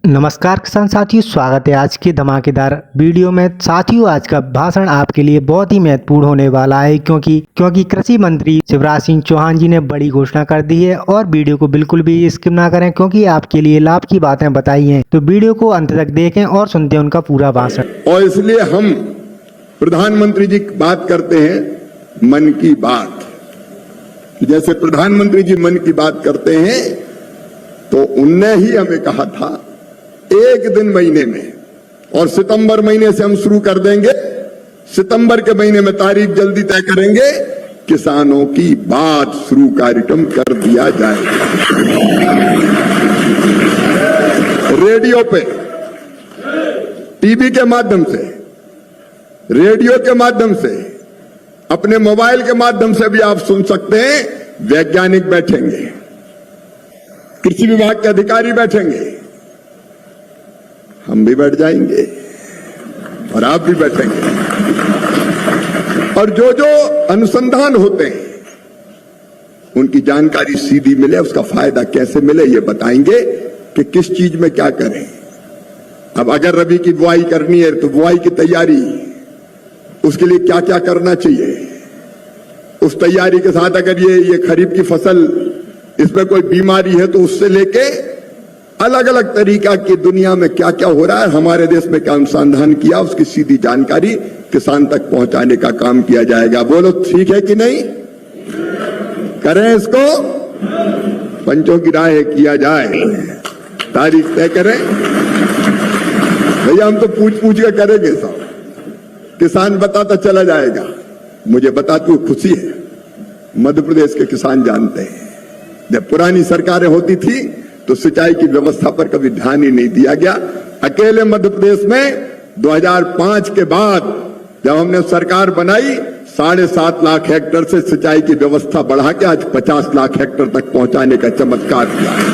नमस्कार किसान साथियों, स्वागत है आज के धमाकेदार वीडियो में। साथियों, आज का भाषण आपके लिए बहुत ही महत्वपूर्ण होने वाला है क्योंकि कृषि मंत्री शिवराज सिंह चौहान जी ने बड़ी घोषणा कर दी है। और वीडियो को बिल्कुल भी स्किप ना करें क्योंकि आपके लिए लाभ की बातें बताई हैं। तो वीडियो को अंत तक देखें और सुनते हैं उनका पूरा भाषण। और इसलिए हम प्रधानमंत्री जी बात करते हैं मन की बात। जैसे प्रधानमंत्री जी मन की बात करते हैं तो उनने ही हमें कहा था एक दिन महीने में, और सितंबर महीने से हम शुरू कर देंगे। सितंबर के महीने में तारीख जल्दी तय करेंगे, किसानों की बात शुरू कार्यक्रम कर दिया जाएगा। रेडियो पे, टीवी के माध्यम से, रेडियो के माध्यम से, अपने मोबाइल के माध्यम से भी आप सुन सकते हैं। वैज्ञानिक बैठेंगे, कृषि विभाग के अधिकारी बैठेंगे, हम भी बैठ जाएंगे और आप भी बैठेंगे। और जो जो अनुसंधान होते हैं उनकी जानकारी सीधी मिले, उसका फायदा कैसे मिले ये बताएंगे कि किस चीज में क्या करें। अब अगर रबी की बुआई करनी है तो बुआई की तैयारी, उसके लिए क्या क्या करना चाहिए। उस तैयारी के साथ अगर ये खरीफ की फसल, इसमें कोई बीमारी है तो उससे लेके अलग अलग तरीका की दुनिया में क्या क्या हो रहा है, हमारे देश में क्या अनुसंधान किया, उसकी सीधी जानकारी किसान तक पहुंचाने का काम किया जाएगा। बोलो ठीक है कि नहीं? करें इसको, पंचों की राय किया जाए, तारीख तय करें। भैया हम तो पूछ पूछ के करेंगे सब, किसान बताता चला जाएगा। मुझे बताते हुए खुशी है, मध्य प्रदेश के किसान जानते हैं जब पुरानी सरकारें होती थी तो सिंचाई की व्यवस्था पर कभी ध्यान ही नहीं दिया गया। अकेले मध्य प्रदेश में 2005 के बाद जब हमने सरकार बनाई, 7.5 लाख हेक्टेयर से सिंचाई की व्यवस्था बढ़ा के आज 50 लाख हेक्टेयर तक पहुंचाने का चमत्कार किया है।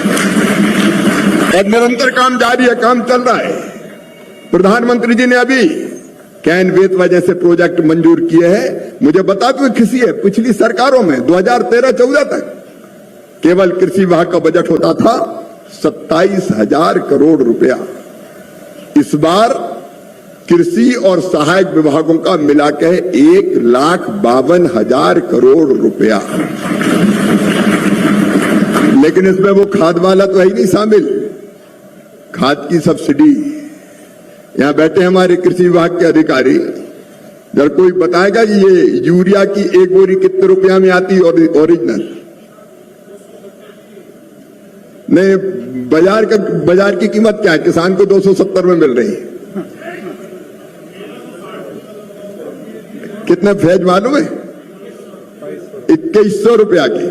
और निरंतर काम जारी है, काम चल रहा है। प्रधानमंत्री जी ने अभी कैन वेतवा जैसे प्रोजेक्ट मंजूर किए हैं। मुझे बताते हुए खुशी है, पिछली सरकारों में 2013-14 तक केवल कृषि विभाग का बजट होता था 27,000 करोड़ रुपया। इस बार कृषि और सहायक विभागों का मिलाकर 1,52,000 करोड़ रुपया। लेकिन इसमें वो खाद वाला तो है ही नहीं शामिल, खाद की सब्सिडी। यहां बैठे हमारे कृषि विभाग के अधिकारी, जब कोई बताएगा कि ये यूरिया की एक बोरी कितने रुपया में आती है ओरिजिनल? नहीं, बाजार की कीमत क्या है? किसान को 270 में मिल रही है। कितना फैज मालूम है? 2100 रुपया की।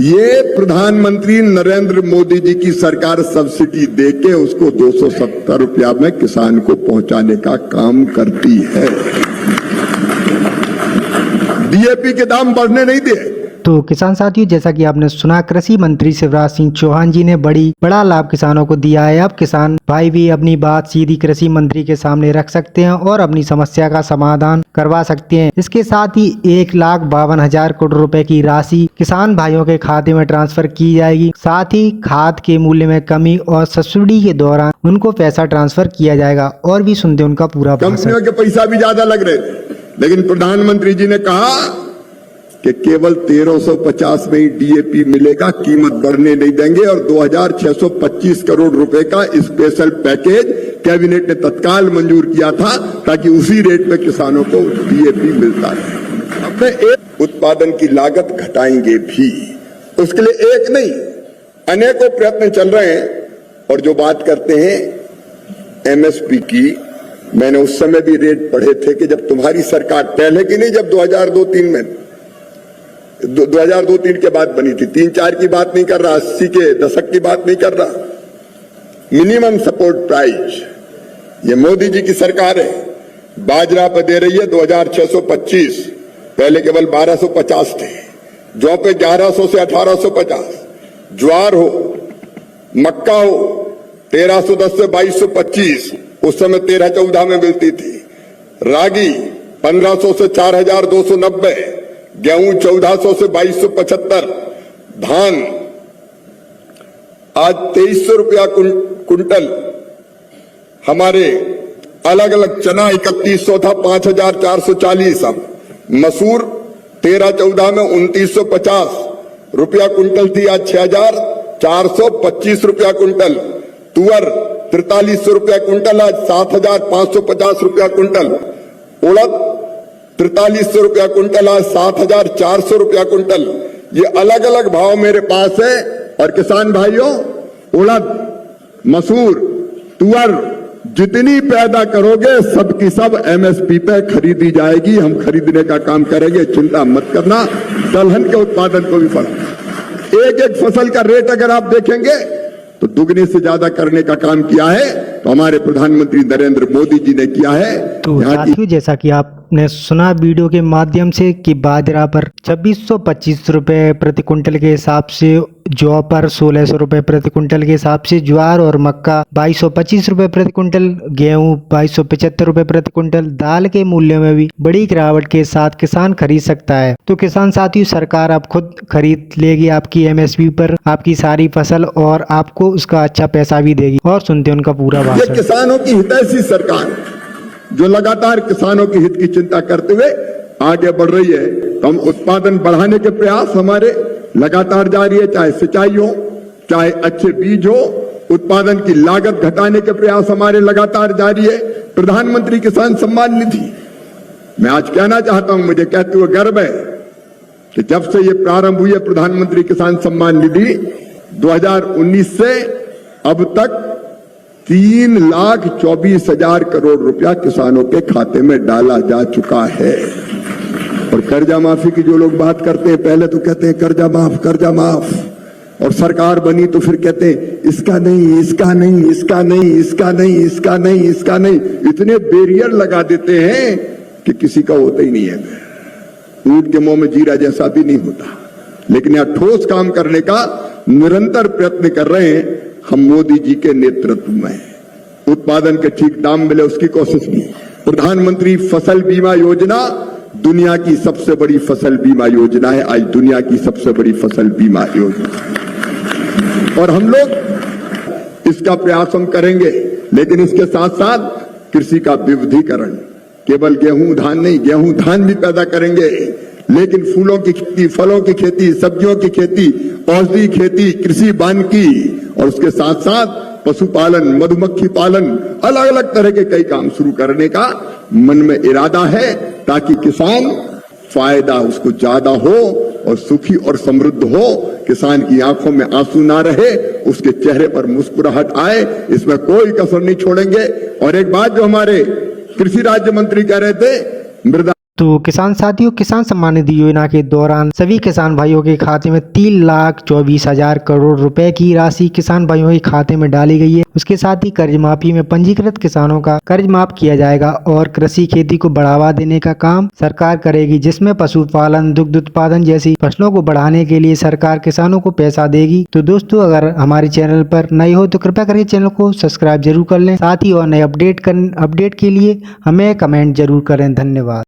ये प्रधानमंत्री नरेंद्र मोदी जी की सरकार सब्सिडी देके उसको 270 रुपया में किसान को पहुंचाने का काम करती है। डीएपी के दाम बढ़ने नहीं दिए। तो किसान साथियों, जैसा कि आपने सुना, कृषि मंत्री शिवराज सिंह चौहान जी ने बड़ा लाभ किसानों को दिया है। अब किसान भाई भी अपनी बात सीधी कृषि मंत्री के सामने रख सकते हैं और अपनी समस्या का समाधान करवा सकते हैं। इसके साथ ही 1,52,000 करोड़ रुपए की राशि किसान भाइयों के खाते में ट्रांसफर की जाएगी। साथ ही खाद के मूल्य में कमी और सब्सिडी के दौरान उनको पैसा ट्रांसफर किया जाएगा। और भी सुनते उनका पूरा भाषण। कंपनियों के पैसा भी ज्यादा लग रहे थे, लेकिन प्रधानमंत्री जी ने कहा कि केवल 1350 में ही डीएपी मिलेगा, कीमत बढ़ने नहीं देंगे। और 2,625 करोड़ रुपए का स्पेशल पैकेज कैबिनेट ने तत्काल मंजूर किया था ताकि उसी रेट में किसानों को डीएपी मिलता है। हमने एक उत्पादन की लागत घटाएंगे भी, उसके लिए एक नहीं अनेकों प्रयत्न चल रहे हैं। और जो बात करते हैं एमएसपी की, मैंने उस समय भी रेट पढ़े थे कि जब तुम्हारी सरकार, पहले की नहीं, जब 2002-03 में 2002-03 के बाद बनी थी, 3-4 की बात नहीं कर रहा, 80 के दशक की बात नहीं कर रहा। मिनिमम सपोर्ट प्राइस ये मोदी जी की सरकार है, बाजरा पे दे रही है 2,625, पहले केवल 1,250 थे। जौ पे 1,100 से 1,850, ज्वार हो, मक्का हो 1,310 से 2,225, उस समय 13-14 में मिलती थी। रागी 1,500 से 4,290, गेहूं 1400 से 2275, धान आज 2300 रुपया कुंटल हमारे अलग अलग चना 3100 था 5440 अब मसूर 13-14 में 2950 रुपया कुंटल थी आज 6425 रुपया कुंटल। तुअर 4300 रुपया कुंटल आज 7550 रुपया कुंटल। उड़द 4300 रुपया कुंटल आज 7400 रुपया कुंटल। ये अलग अलग भाव मेरे पास है। और किसान भाइयों, उड़द, मसूर, तुअर जितनी पैदा करोगे सबकी सब एमएसपी पे खरीदी जाएगी। हम खरीदने का काम करेंगे, चिंता मत करना। दलहन के उत्पादन को भी फल एक एक फसल का रेट अगर आप देखेंगे तो दुगने से ज्यादा करने का काम किया है तो हमारे प्रधानमंत्री नरेंद्र मोदी जी ने किया है। तो साथियों, जैसा कि आपने सुना वीडियो के माध्यम से कि बाजरा पर 2625 रुपए प्रति कुंटल के हिसाब से, जौ पर 1600 रुपए प्रति कुंटल के हिसाब से, ज्वार और मक्का 2225 रुपए प्रति कुंटल, गेहूं 2275 रुपए प्रति कुंटल। दाल के मूल्य में भी बड़ी गिरावट के साथ किसान खरीद सकता है। तो किसान साथियों, सरकार अब खुद खरीद लेगी आपकी एमएसपी पर आपकी सारी फसल और आपको उसका अच्छा पैसा भी देगी। और सुनते हैं उनका पूरा ये भाषण। किसानों की हितैषी सरकार जो लगातार किसानों की हित की चिंता करते हुए आगे बढ़ रही है, तो हम उत्पादन बढ़ाने के प्रयास हमारे लगातार जारी है। चाहे सिंचाई हो, चाहे अच्छे बीज हो, उत्पादन की लागत घटाने के प्रयास हमारे लगातार जारी है। प्रधानमंत्री किसान सम्मान निधि, मैं आज कहना चाहता हूं, मुझे कहते हुए गर्व है कि जब से ये प्रारंभ हुई है प्रधानमंत्री किसान सम्मान निधि 2019 से अब तक 3,24,000 करोड़ रुपया किसानों के खाते में डाला जा चुका है। और कर्जा माफी की जो लोग बात करते हैं, पहले तो कहते हैं कर्जा माफ, और सरकार बनी तो फिर कहते हैं इसका नहीं, इसका नहीं, इसका नहीं, इसका नहीं, इसका नहीं, इसका नहीं। इतने बैरियर लगा देते हैं कि किसी का होता ही नहीं है। ऊंट के मुंह में जीरा जैसा भी नहीं होता। लेकिन यहां ठोस काम करने का निरंतर प्रयत्न कर रहे हैं हम मोदी जी के नेतृत्व में। उत्पादन के ठीक दाम मिले उसकी कोशिश की। प्रधानमंत्री फसल बीमा योजना दुनिया की सबसे बड़ी फसल बीमा योजना है। आज दुनिया की सबसे बड़ी फसल बीमा योजना, और हम लोग इसका प्रयास हम करेंगे। लेकिन इसके साथ साथ कृषि का विविधीकरण, केवल गेहूं धान नहीं, गेहूं धान भी पैदा करेंगे, लेकिन फूलों की खेती, फलों की खेती, सब्जियों की खेती, औषधि खेती, कृषि वानिकी, और उसके साथ साथ पशुपालन, मधुमक्खी पालन, अलग अलग तरह के कई काम शुरू करने का मन में इरादा है, ताकि किसान फायदा उसको ज्यादा हो और सुखी और समृद्ध हो। किसान की आंखों में आंसू ना रहे, उसके चेहरे पर मुस्कुराहट आए, इसमें कोई कसर नहीं छोड़ेंगे। और एक बात जो हमारे कृषि राज्य मंत्री कह रहे थे, मृदा तो किसान साथियों, किसान सम्मान निधि योजना के दौरान सभी किसान भाइयों के खाते में 3,24,000 करोड़ रुपए की राशि किसान भाइयों के खाते में डाली गई है। उसके साथ ही कर्ज माफी में पंजीकृत किसानों का कर्ज माफ किया जाएगा और कृषि खेती को बढ़ावा देने का काम सरकार करेगी, जिसमें पशुपालन, दुग्ध उत्पादन जैसी फसलों को बढ़ाने के लिए सरकार किसानों को पैसा देगी। तो दोस्तों, अगर हमारे चैनल पर नए हो तो कृपया करके चैनल को सब्सक्राइब जरूर कर लें। साथ ही और नए अपडेट के लिए हमें कमेंट जरूर करें। धन्यवाद।